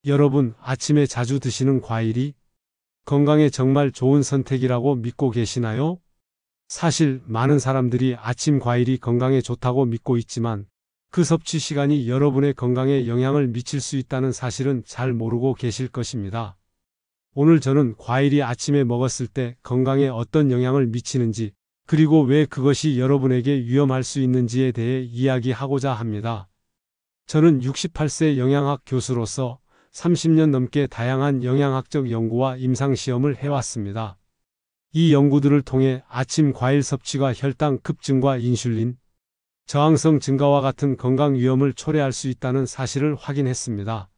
여러분, 아침에 자주 드시는 과일이 건강에 정말 좋은 선택이라고 믿고 계시나요? 사실 많은 사람들이 아침 과일이 건강에 좋다고 믿고 있지만 그 섭취 시간이 여러분의 건강에 영향을 미칠 수 있다는 사실은 잘 모르고 계실 것입니다. 오늘 저는 과일이 아침에 먹었을 때 건강에 어떤 영향을 미치는지, 그리고 왜 그것이 여러분에게 위험할 수 있는지에 대해 이야기하고자 합니다. 저는 68세 영양학 교수로서 30년 넘게 다양한 영양학적 연구와 임상시험을 해왔습니다. 이 연구들을 통해 아침 과일 섭취가 혈당 급증과 인슐린 저항성 증가와 같은 건강 위험을 초래할 수 있다는 사실을 확인했습니다.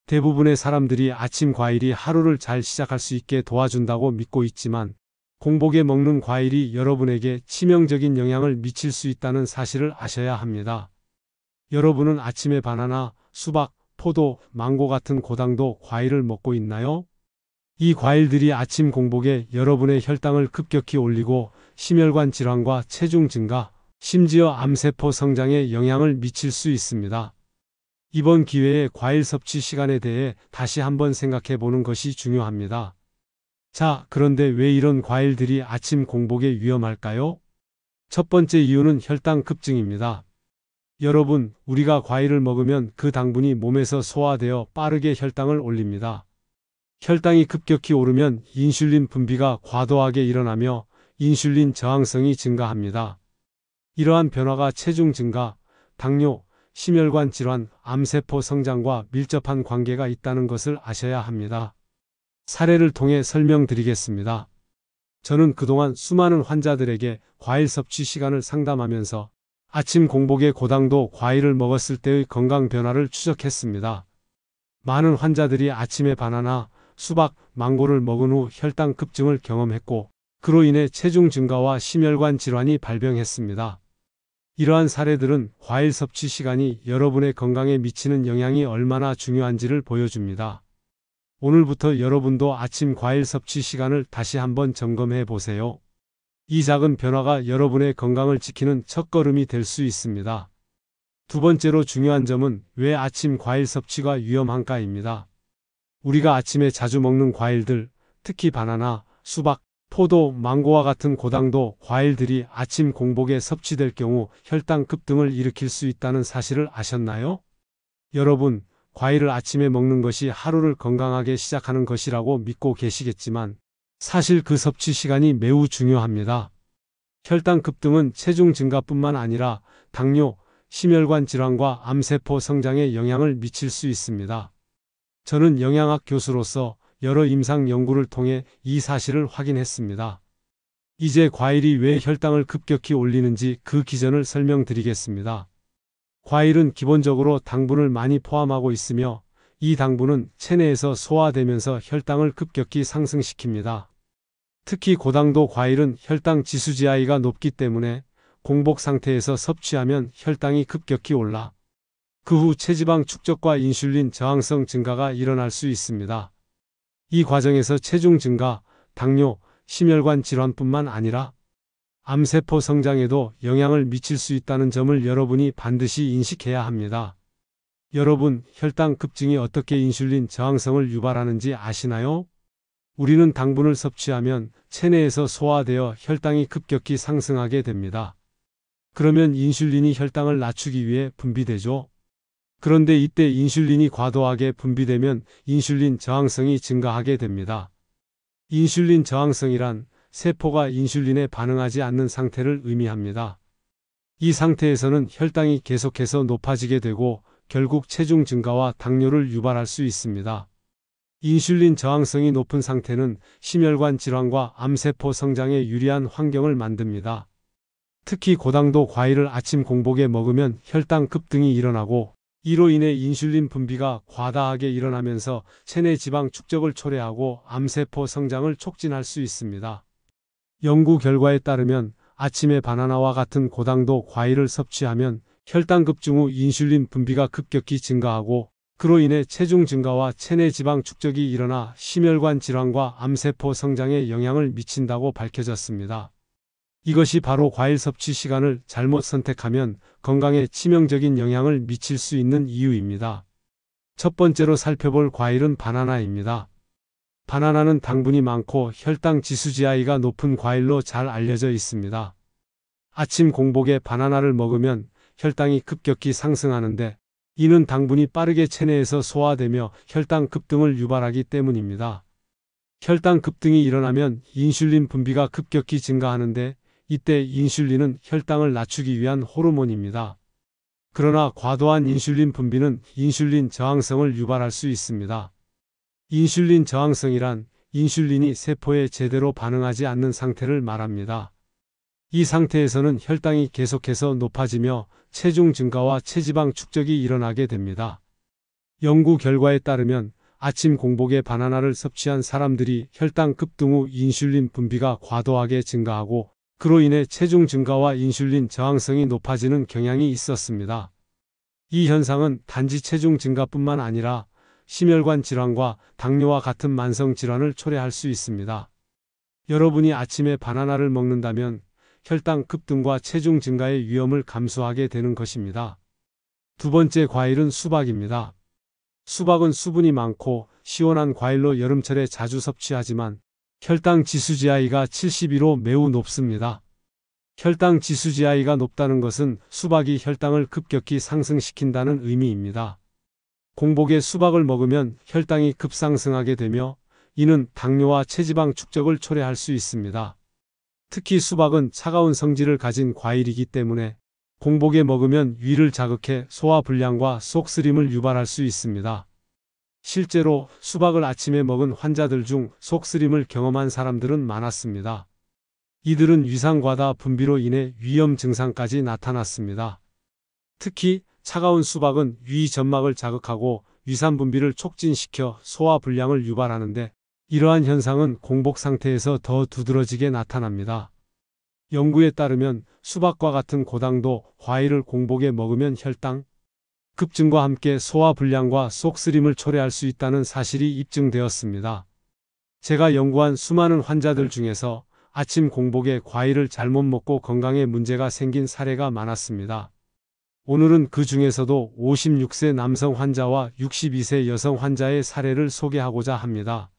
대부분의 사람들이 아침 과일이 하루를 잘 시작할 수 있게 도와준다고 믿고 있지만 공복에 먹는 과일이 여러분에게 치명적인 영향을 미칠 수 있다는 사실을 아셔야 합니다. 여러분은 아침에 바나나, 수박, 포도, 망고 같은 고당도 과일을 먹고 있나요? 이 과일들이 아침 공복에 여러분의 혈당을 급격히 올리고 심혈관 질환과 체중 증가, 심지어 암세포 성장에 영향을 미칠 수 있습니다. 이번 기회에 과일 섭취 시간에 대해 다시 한번 생각해 보는 것이 중요합니다. 자, 그런데 왜 이런 과일들이 아침 공복에 위험할까요? 첫 번째 이유는 혈당 급증입니다. 여러분, 우리가 과일을 먹으면 그 당분이 몸에서 소화되어 빠르게 혈당을 올립니다. 혈당이 급격히 오르면 인슐린 분비가 과도하게 일어나며 인슐린 저항성이 증가합니다. 이러한 변화가 체중 증가, 당뇨, 심혈관 질환, 암세포 성장과 밀접한 관계가 있다는 것을 아셔야 합니다. 사례를 통해 설명드리겠습니다. 저는 그동안 수많은 환자들에게 과일 섭취 시간을 상담하면서 아침 공복에 고당도 과일을 먹었을 때의 건강 변화를 추적했습니다. 많은 환자들이 아침에 바나나, 수박, 망고를 먹은 후 혈당 급증을 경험했고 그로 인해 체중 증가와 심혈관 질환이 발병했습니다. 이러한 사례들은 과일 섭취 시간이 여러분의 건강에 미치는 영향이 얼마나 중요한지를 보여줍니다. 오늘부터 여러분도 아침 과일 섭취 시간을 다시 한번 점검해 보세요. 이 작은 변화가 여러분의 건강을 지키는 첫걸음이 될 수 있습니다. 두 번째로 중요한 점은 왜 아침 과일 섭취가 위험한가입니다. 우리가 아침에 자주 먹는 과일들, 특히 바나나, 수박, 포도, 망고와 같은 고당도 과일들이 아침 공복에 섭취될 경우 혈당 급등을 일으킬 수 있다는 사실을 아셨나요? 여러분, 과일을 아침에 먹는 것이 하루를 건강하게 시작하는 것이라고 믿고 계시겠지만 사실 그 섭취 시간이 매우 중요합니다. 혈당 급등은 체중 증가뿐만 아니라 당뇨, 심혈관 질환과 암세포 성장에 영향을 미칠 수 있습니다. 저는 영양학 교수로서 여러 임상 연구를 통해 이 사실을 확인했습니다. 이제 과일이 왜 혈당을 급격히 올리는지 그 기전을 설명드리겠습니다. 과일은 기본적으로 당분을 많이 포함하고 있으며 이 당분은 체내에서 소화되면서 혈당을 급격히 상승시킵니다. 특히 고당도 과일은 혈당 지수 GI가 높기 때문에 공복 상태에서 섭취하면 혈당이 급격히 올라 그 후 체지방 축적과 인슐린 저항성 증가가 일어날 수 있습니다. 이 과정에서 체중 증가, 당뇨, 심혈관 질환뿐만 아니라 암세포 성장에도 영향을 미칠 수 있다는 점을 여러분이 반드시 인식해야 합니다. 여러분, 혈당 급증이 어떻게 인슐린 저항성을 유발하는지 아시나요? 우리는 당분을 섭취하면 체내에서 소화되어 혈당이 급격히 상승하게 됩니다. 그러면 인슐린이 혈당을 낮추기 위해 분비되죠. 그런데 이때 인슐린이 과도하게 분비되면 인슐린 저항성이 증가하게 됩니다. 인슐린 저항성이란 세포가 인슐린에 반응하지 않는 상태를 의미합니다. 이 상태에서는 혈당이 계속해서 높아지게 되고 결국 체중 증가와 당뇨를 유발할 수 있습니다. 인슐린 저항성이 높은 상태는 심혈관 질환과 암세포 성장에 유리한 환경을 만듭니다. 특히 고당도 과일을 아침 공복에 먹으면 혈당 급등이 일어나고 이로 인해 인슐린 분비가 과다하게 일어나면서 체내 지방 축적을 초래하고 암세포 성장을 촉진할 수 있습니다. 연구 결과에 따르면 아침에 바나나와 같은 고당도 과일을 섭취하면 혈당 급증 후 인슐린 분비가 급격히 증가하고 그로 인해 체중 증가와 체내 지방 축적이 일어나 심혈관 질환과 암세포 성장에 영향을 미친다고 밝혀졌습니다. 이것이 바로 과일 섭취 시간을 잘못 선택하면 건강에 치명적인 영향을 미칠 수 있는 이유입니다. 첫 번째로 살펴볼 과일은 바나나입니다. 바나나는 당분이 많고 혈당 지수GI가 높은 과일로 잘 알려져 있습니다. 아침 공복에 바나나를 먹으면 혈당이 급격히 상승하는데 이는 당분이 빠르게 체내에서 소화되며 혈당 급등을 유발하기 때문입니다. 혈당 급등이 일어나면 인슐린 분비가 급격히 증가하는데 이때 인슐린은 혈당을 낮추기 위한 호르몬입니다. 그러나 과도한 인슐린 분비는 인슐린 저항성을 유발할 수 있습니다. 인슐린 저항성이란 인슐린이 세포에 제대로 반응하지 않는 상태를 말합니다. 이 상태에서는 혈당이 계속해서 높아지며 체중 증가와 체지방 축적이 일어나게 됩니다. 연구 결과에 따르면 아침 공복에 바나나를 섭취한 사람들이 혈당 급등 후 인슐린 분비가 과도하게 증가하고 그로 인해 체중 증가와 인슐린 저항성이 높아지는 경향이 있었습니다. 이 현상은 단지 체중 증가뿐만 아니라 심혈관 질환과 당뇨와 같은 만성 질환을 초래할 수 있습니다. 여러분이 아침에 바나나를 먹는다면 혈당 급등과 체중 증가의 위험을 감수하게 되는 것입니다. 두 번째 과일은 수박입니다. 수박은 수분이 많고 시원한 과일로 여름철에 자주 섭취하지만 혈당 지수GI가 72로 매우 높습니다. 혈당 지수GI가 높다는 것은 수박이 혈당을 급격히 상승시킨다는 의미입니다. 공복에 수박을 먹으면 혈당이 급상승하게 되며 이는 당뇨와 체지방 축적을 초래할 수 있습니다. 특히 수박은 차가운 성질을 가진 과일이기 때문에 공복에 먹으면 위를 자극해 소화불량과 속쓰림을 유발할 수 있습니다. 실제로 수박을 아침에 먹은 환자들 중 속쓰림을 경험한 사람들은 많았습니다. 이들은 위산과다 분비로 인해 위염 증상까지 나타났습니다. 특히 차가운 수박은 위 점막을 자극하고 위산 분비를 촉진시켜 소화불량을 유발하는데 이러한 현상은 공복 상태에서 더 두드러지게 나타납니다. 연구에 따르면 수박과 같은 고당도 과일을 공복에 먹으면 혈당 급증과 함께 소화불량과 속쓰림을 초래할 수 있다는 사실이 입증되었습니다. 제가 연구한 수많은 환자들 중에서 아침 공복에 과일을 잘못 먹고 건강에 문제가 생긴 사례가 많았습니다. 오늘은 그 중에서도 56세 남성 환자와 62세 여성 환자의 사례를 소개하고자 합니다.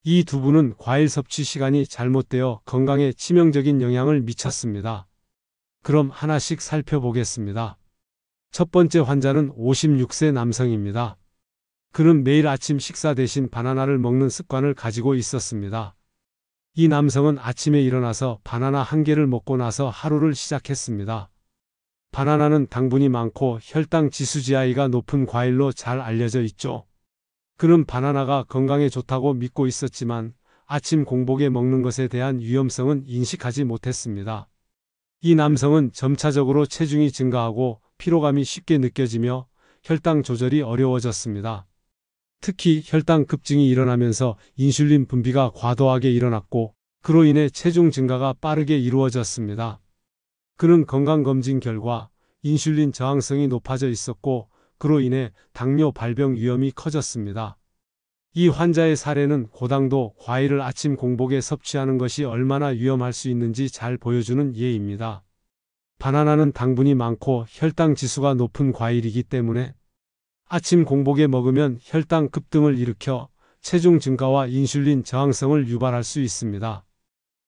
이 두 분은 과일 섭취 시간이 잘못되어 건강에 치명적인 영향을 미쳤습니다. 그럼 하나씩 살펴보겠습니다. 첫 번째 환자는 56세 남성입니다. 그는 매일 아침 식사 대신 바나나를 먹는 습관을 가지고 있었습니다. 이 남성은 아침에 일어나서 바나나 한 개를 먹고 나서 하루를 시작했습니다. 바나나는 당분이 많고 혈당 지수GI가 높은 과일로 잘 알려져 있죠. 그는 바나나가 건강에 좋다고 믿고 있었지만 아침 공복에 먹는 것에 대한 위험성은 인식하지 못했습니다. 이 남성은 점차적으로 체중이 증가하고 피로감이 쉽게 느껴지며 혈당 조절이 어려워졌습니다. 특히 혈당 급증이 일어나면서 인슐린 분비가 과도하게 일어났고 그로 인해 체중 증가가 빠르게 이루어졌습니다. 그는 건강검진 결과 인슐린 저항성이 높아져 있었고 그로 인해 당뇨 발병 위험이 커졌습니다. 이 환자의 사례는 고당도 과일을 아침 공복에 섭취하는 것이 얼마나 위험할 수 있는지 잘 보여주는 예입니다. 바나나는 당분이 많고 혈당 지수가 높은 과일이기 때문에 아침 공복에 먹으면 혈당 급등을 일으켜 체중 증가와 인슐린 저항성을 유발할 수 있습니다.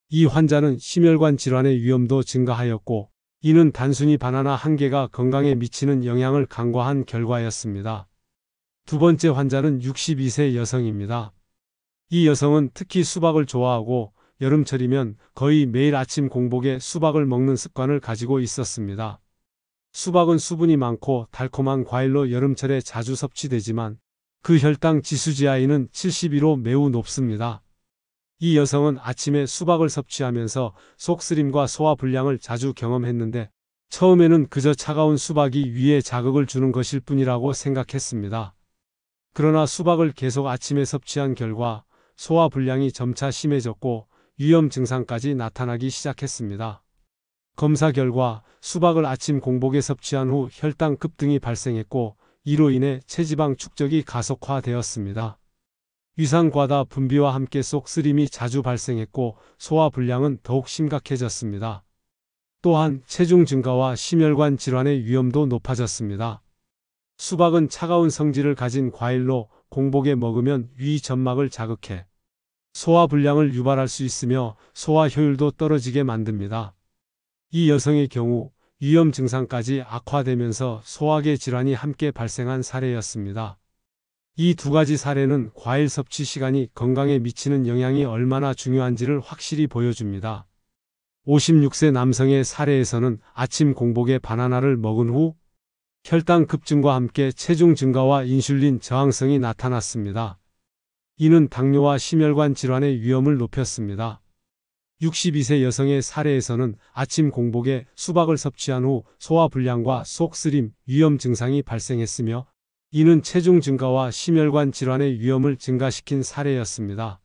이 환자는 심혈관 질환의 위험도 증가하였고 이는 단순히 바나나 한 개가 건강에 미치는 영향을 간과한 결과였습니다. 두 번째 환자는 62세 여성입니다. 이 여성은 특히 수박을 좋아하고 여름철이면 거의 매일 아침 공복에 수박을 먹는 습관을 가지고 있었습니다. 수박은 수분이 많고 달콤한 과일로 여름철에 자주 섭취되지만 그 혈당 지수GI는 72로 매우 높습니다. 이 여성은 아침에 수박을 섭취하면서 속쓰림과 소화불량을 자주 경험했는데 처음에는 그저 차가운 수박이 위에 자극을 주는 것일 뿐이라고 생각했습니다. 그러나 수박을 계속 아침에 섭취한 결과 소화불량이 점차 심해졌고 위험 증상까지 나타나기 시작했습니다. 검사 결과 수박을 아침 공복에 섭취한 후 혈당 급등이 발생했고 이로 인해 체지방 축적이 가속화되었습니다. 위산과다 분비와 함께 속쓰림이 자주 발생했고 소화불량은 더욱 심각해졌습니다. 또한 체중 증가와 심혈관 질환의 위험도 높아졌습니다. 수박은 차가운 성질을 가진 과일로 공복에 먹으면 위 점막을 자극해 소화 불량을 유발할 수 있으며 소화 효율도 떨어지게 만듭니다. 이 여성의 경우 위염 증상까지 악화되면서 소화계 질환이 함께 발생한 사례였습니다. 이 두 가지 사례는 과일 섭취 시간이 건강에 미치는 영향이 얼마나 중요한지를 확실히 보여줍니다. 56세 남성의 사례에서는 아침 공복에 바나나를 먹은 후 혈당 급증과 함께 체중 증가와 인슐린 저항성이 나타났습니다. 이는 당뇨와 심혈관 질환의 위험을 높였습니다. 62세 여성의 사례에서는 아침 공복에 수박을 섭취한 후 소화불량과 속쓰림, 위염 증상이 발생했으며 이는 체중 증가와 심혈관 질환의 위험을 증가시킨 사례였습니다.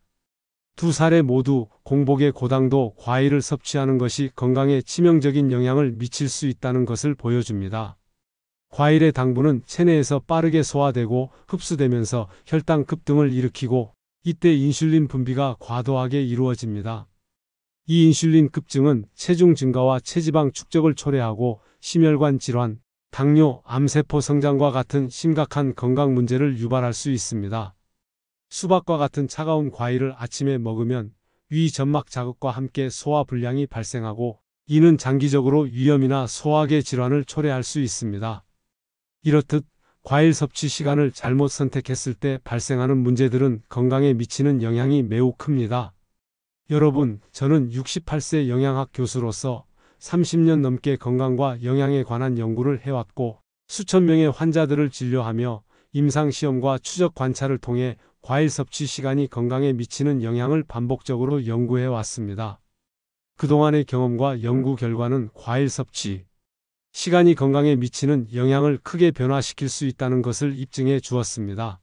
두 사례 모두 공복에 고당도 과일을 섭취하는 것이 건강에 치명적인 영향을 미칠 수 있다는 것을 보여줍니다. 과일의 당분은 체내에서 빠르게 소화되고 흡수되면서 혈당 급등을 일으키고 이때 인슐린 분비가 과도하게 이루어집니다. 이 인슐린 급증은 체중 증가와 체지방 축적을 초래하고 심혈관 질환, 당뇨, 암세포 성장과 같은 심각한 건강 문제를 유발할 수 있습니다. 수박과 같은 차가운 과일을 아침에 먹으면 위 점막 자극과 함께 소화 불량이 발생하고 이는 장기적으로 위염이나 소화계 질환을 초래할 수 있습니다. 이렇듯 과일 섭취 시간을 잘못 선택했을 때 발생하는 문제들은 건강에 미치는 영향이 매우 큽니다. 여러분, 저는 68세 영양학 교수로서 30년 넘게 건강과 영양에 관한 연구를 해왔고 수천 명의 환자들을 진료하며 임상시험과 추적 관찰을 통해 과일 섭취 시간이 건강에 미치는 영향을 반복적으로 연구해 왔습니다. 그동안의 경험과 연구 결과는 과일 섭취 시간이 건강에 미치는 영향을 크게 변화시킬 수 있다는 것을 입증해 주었습니다.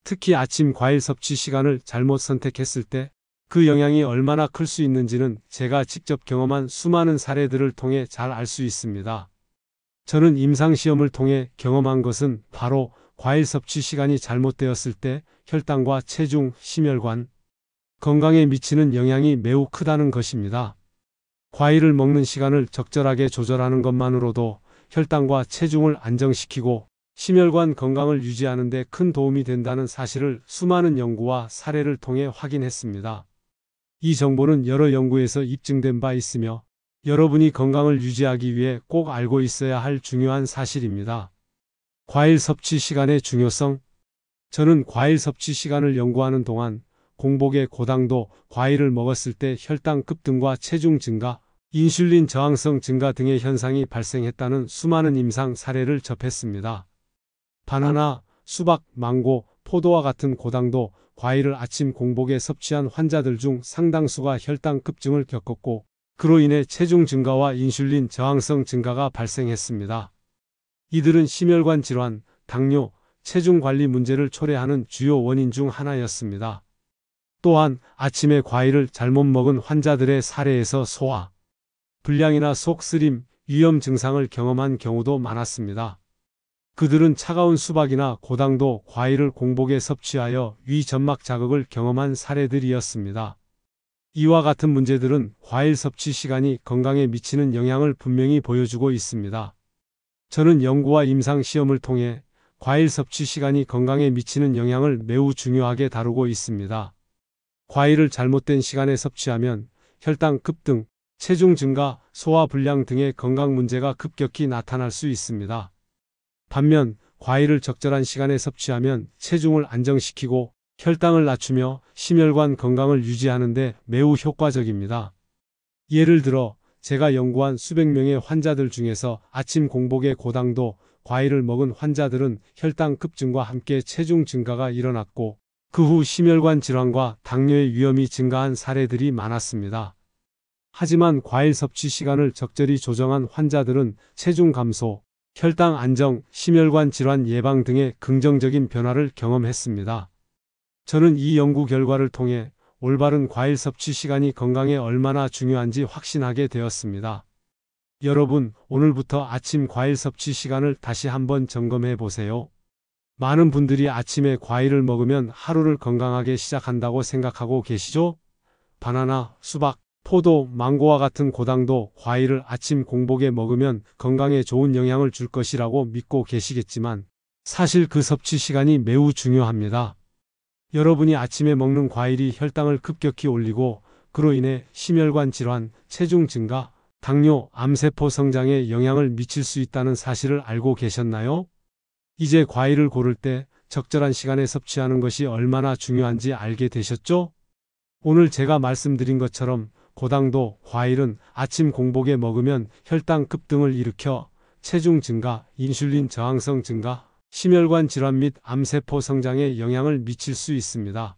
특히 아침 과일 섭취 시간을 잘못 선택했을 때 그 영향이 얼마나 클 수 있는지는 제가 직접 경험한 수많은 사례들을 통해 잘 알 수 있습니다. 저는 임상시험을 통해 경험한 것은 바로 과일 섭취 시간이 잘못되었을 때 혈당과 체중, 심혈관, 건강에 미치는 영향이 매우 크다는 것입니다. 과일을 먹는 시간을 적절하게 조절하는 것만으로도 혈당과 체중을 안정시키고 심혈관 건강을 유지하는 데 큰 도움이 된다는 사실을 수많은 연구와 사례를 통해 확인했습니다. 이 정보는 여러 연구에서 입증된 바 있으며 여러분이 건강을 유지하기 위해 꼭 알고 있어야 할 중요한 사실입니다. 과일 섭취 시간의 중요성. 저는 과일 섭취 시간을 연구하는 동안 공복에 고당도 과일을 먹었을 때 혈당 급등과 체중 증가, 인슐린 저항성 증가 등의 현상이 발생했다는 수많은 임상 사례를 접했습니다. 바나나, 수박, 망고, 포도와 같은 고당도 과일을 아침 공복에 섭취한 환자들 중 상당수가 혈당 급증을 겪었고 그로 인해 체중 증가와 인슐린 저항성 증가가 발생했습니다. 이들은 심혈관 질환, 당뇨, 체중 관리 문제를 초래하는 주요 원인 중 하나였습니다. 또한 아침에 과일을 잘못 먹은 환자들의 사례에서 소화 불량이나 속쓰림, 위염 증상을 경험한 경우도 많았습니다. 그들은 차가운 수박이나 고당도 과일을 공복에 섭취하여 위 점막 자극을 경험한 사례들이었습니다. 이와 같은 문제들은 과일 섭취 시간이 건강에 미치는 영향을 분명히 보여주고 있습니다. 저는 연구와 임상 시험을 통해 과일 섭취 시간이 건강에 미치는 영향을 매우 중요하게 다루고 있습니다. 과일을 잘못된 시간에 섭취하면 혈당 급등, 체중 증가, 소화 불량 등의 건강 문제가 급격히 나타날 수 있습니다. 반면 과일을 적절한 시간에 섭취하면 체중을 안정시키고 혈당을 낮추며 심혈관 건강을 유지하는 데 매우 효과적입니다. 예를 들어 제가 연구한 수백 명의 환자들 중에서 아침 공복에 고당도 과일을 먹은 환자들은 혈당 급증과 함께 체중 증가가 일어났고 그 후 심혈관 질환과 당뇨의 위험이 증가한 사례들이 많았습니다. 하지만 과일 섭취 시간을 적절히 조정한 환자들은 체중 감소, 혈당 안정, 심혈관 질환 예방 등의 긍정적인 변화를 경험했습니다. 저는 이 연구 결과를 통해 올바른 과일 섭취 시간이 건강에 얼마나 중요한지 확신하게 되었습니다. 여러분, 오늘부터 아침 과일 섭취 시간을 다시 한번 점검해 보세요. 많은 분들이 아침에 과일을 먹으면 하루를 건강하게 시작한다고 생각하고 계시죠? 바나나, 수박, 포도, 망고와 같은 고당도 과일을 아침 공복에 먹으면 건강에 좋은 영향을 줄 것이라고 믿고 계시겠지만 사실 그 섭취 시간이 매우 중요합니다. 여러분이 아침에 먹는 과일이 혈당을 급격히 올리고 그로 인해 심혈관 질환, 체중 증가, 당뇨, 암세포 성장에 영향을 미칠 수 있다는 사실을 알고 계셨나요? 이제 과일을 고를 때 적절한 시간에 섭취하는 것이 얼마나 중요한지 알게 되셨죠? 오늘 제가 말씀드린 것처럼 고당도 과일은 아침 공복에 먹으면 혈당 급등을 일으켜 체중 증가, 인슐린 저항성 증가, 심혈관 질환 및 암세포 성장에 영향을 미칠 수 있습니다.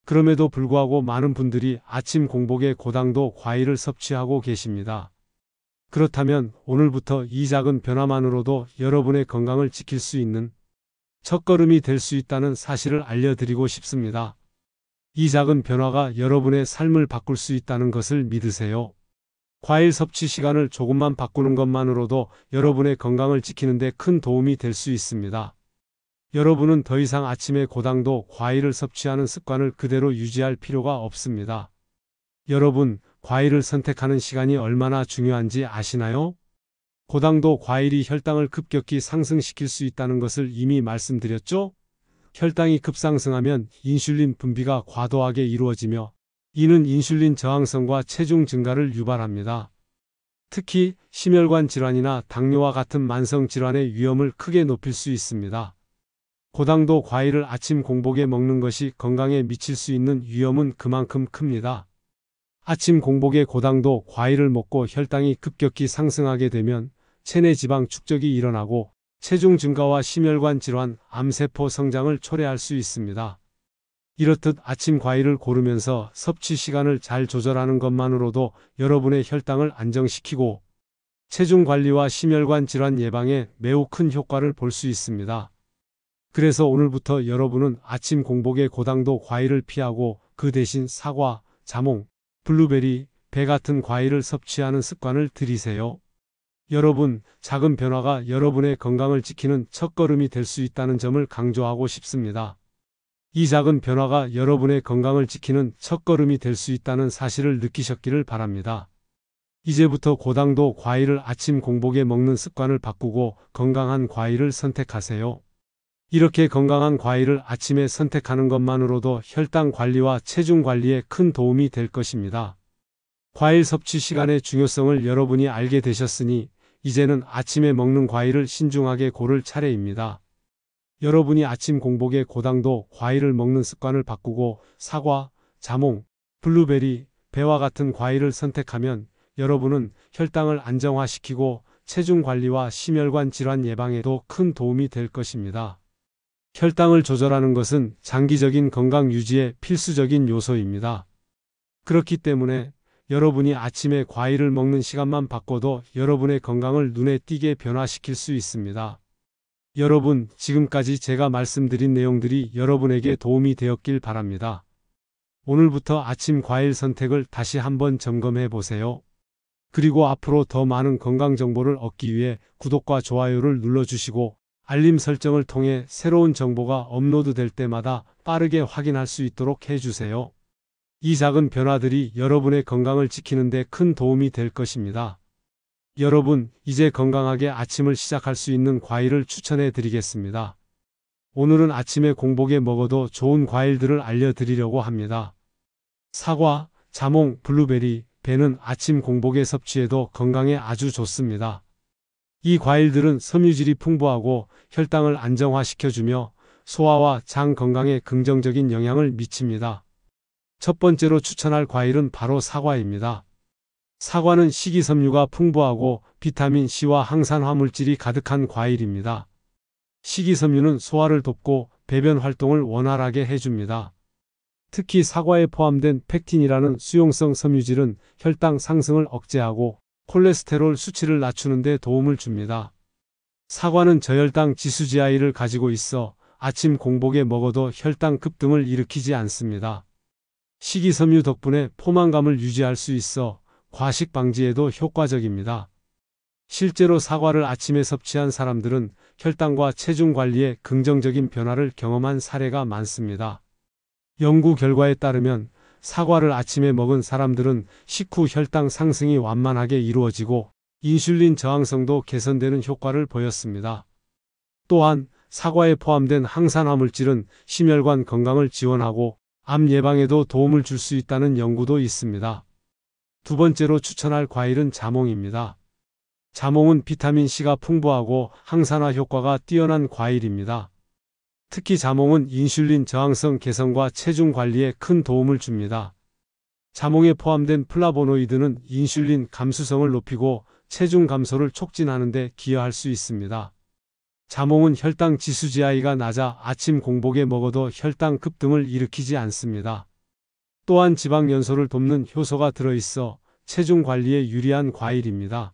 그럼에도 불구하고 많은 분들이 아침 공복에 고당도 과일을 섭취하고 계십니다. 그렇다면 오늘부터 이 작은 변화만으로도 여러분의 건강을 지킬 수 있는 첫걸음이 될 수 있다는 사실을 알려드리고 싶습니다. 이 작은 변화가 여러분의 삶을 바꿀 수 있다는 것을 믿으세요. 과일 섭취 시간을 조금만 바꾸는 것만으로도 여러분의 건강을 지키는 데 큰 도움이 될 수 있습니다. 여러분은 더 이상 아침에 고당도 과일을 섭취하는 습관을 그대로 유지할 필요가 없습니다. 여러분, 과일을 선택하는 시간이 얼마나 중요한지 아시나요? 고당도 과일이 혈당을 급격히 상승시킬 수 있다는 것을 이미 말씀드렸죠? 혈당이 급상승하면 인슐린 분비가 과도하게 이루어지며 이는 인슐린 저항성과 체중 증가를 유발합니다. 특히 심혈관 질환이나 당뇨와 같은 만성 질환의 위험을 크게 높일 수 있습니다. 고당도 과일을 아침 공복에 먹는 것이 건강에 미칠 수 있는 위험은 그만큼 큽니다. 아침 공복에 고당도 과일을 먹고 혈당이 급격히 상승하게 되면 체내 지방 축적이 일어나고 체중 증가와 심혈관 질환, 암세포 성장을 초래할 수 있습니다. 이렇듯 아침 과일을 고르면서 섭취 시간을 잘 조절하는 것만으로도 여러분의 혈당을 안정시키고 체중 관리와 심혈관 질환 예방에 매우 큰 효과를 볼 수 있습니다. 그래서 오늘부터 여러분은 아침 공복에 고당도 과일을 피하고 그 대신 사과, 자몽, 블루베리, 배 같은 과일을 섭취하는 습관을 들이세요. 여러분, 작은 변화가 여러분의 건강을 지키는 첫걸음이 될 수 있다는 점을 강조하고 싶습니다. 이 작은 변화가 여러분의 건강을 지키는 첫걸음이 될 수 있다는 사실을 느끼셨기를 바랍니다. 이제부터 고당도 과일을 아침 공복에 먹는 습관을 바꾸고 건강한 과일을 선택하세요. 이렇게 건강한 과일을 아침에 선택하는 것만으로도 혈당 관리와 체중 관리에 큰 도움이 될 것입니다. 과일 섭취 시간의 중요성을 여러분이 알게 되셨으니 이제는 아침에 먹는 과일을 신중하게 고를 차례입니다. 여러분이 아침 공복에 고당도 과일을 먹는 습관을 바꾸고 사과, 자몽, 블루베리, 배와 같은 과일을 선택하면 여러분은 혈당을 안정화시키고 체중 관리와 심혈관 질환 예방에도 큰 도움이 될 것입니다. 혈당을 조절하는 것은 장기적인 건강 유지에 필수적인 요소입니다. 그렇기 때문에 여러분이 아침에 과일을 먹는 시간만 바꿔도 여러분의 건강을 눈에 띄게 변화시킬 수 있습니다. 여러분, 지금까지 제가 말씀드린 내용들이 여러분에게 도움이 되었길 바랍니다. 오늘부터 아침 과일 선택을 다시 한번 점검해 보세요. 그리고 앞으로 더 많은 건강 정보를 얻기 위해 구독과 좋아요를 눌러주시고 알림 설정을 통해 새로운 정보가 업로드될 때마다 빠르게 확인할 수 있도록 해주세요. 이 작은 변화들이 여러분의 건강을 지키는 데 큰 도움이 될 것입니다. 여러분, 이제 건강하게 아침을 시작할 수 있는 과일을 추천해 드리겠습니다. 오늘은 아침에 공복에 먹어도 좋은 과일들을 알려드리려고 합니다. 사과, 자몽, 블루베리, 배는 아침 공복에 섭취해도 건강에 아주 좋습니다. 이 과일들은 섬유질이 풍부하고 혈당을 안정화시켜주며 소화와 장 건강에 긍정적인 영향을 미칩니다. 첫 번째로 추천할 과일은 바로 사과입니다. 사과는 식이섬유가 풍부하고 비타민 C와 항산화 물질이 가득한 과일입니다. 식이섬유는 소화를 돕고 배변 활동을 원활하게 해줍니다. 특히 사과에 포함된 펙틴이라는 수용성 섬유질은 혈당 상승을 억제하고 콜레스테롤 수치를 낮추는 데 도움을 줍니다. 사과는 저혈당 지수지I를 가지고 있어 아침 공복에 먹어도 혈당 급등을 일으키지 않습니다. 식이섬유 덕분에 포만감을 유지할 수 있어 과식 방지에도 효과적입니다. 실제로 사과를 아침에 섭취한 사람들은 혈당과 체중 관리에 긍정적인 변화를 경험한 사례가 많습니다. 연구 결과에 따르면 사과를 아침에 먹은 사람들은 식후 혈당 상승이 완만하게 이루어지고 인슐린 저항성도 개선되는 효과를 보였습니다. 또한 사과에 포함된 항산화 물질은 심혈관 건강을 지원하고 암 예방에도 도움을 줄 수 있다는 연구도 있습니다. 두 번째로 추천할 과일은 자몽입니다. 자몽은 비타민C가 풍부하고 항산화 효과가 뛰어난 과일입니다. 특히 자몽은 인슐린 저항성 개선과 체중 관리에 큰 도움을 줍니다. 자몽에 포함된 플라보노이드는 인슐린 감수성을 높이고 체중 감소를 촉진하는 데 기여할 수 있습니다. 자몽은 혈당 지수GI가 낮아 아침 공복에 먹어도 혈당 급등을 일으키지 않습니다. 또한 지방 연소를 돕는 효소가 들어있어 체중 관리에 유리한 과일입니다.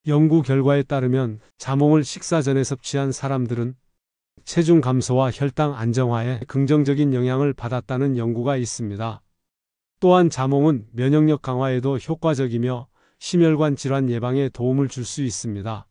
연구 결과에 따르면 자몽을 식사 전에 섭취한 사람들은 체중 감소와 혈당 안정화에 긍정적인 영향을 받았다는 연구가 있습니다. 또한 자몽은 면역력 강화에도 효과적이며 심혈관 질환 예방에 도움을 줄 수 있습니다.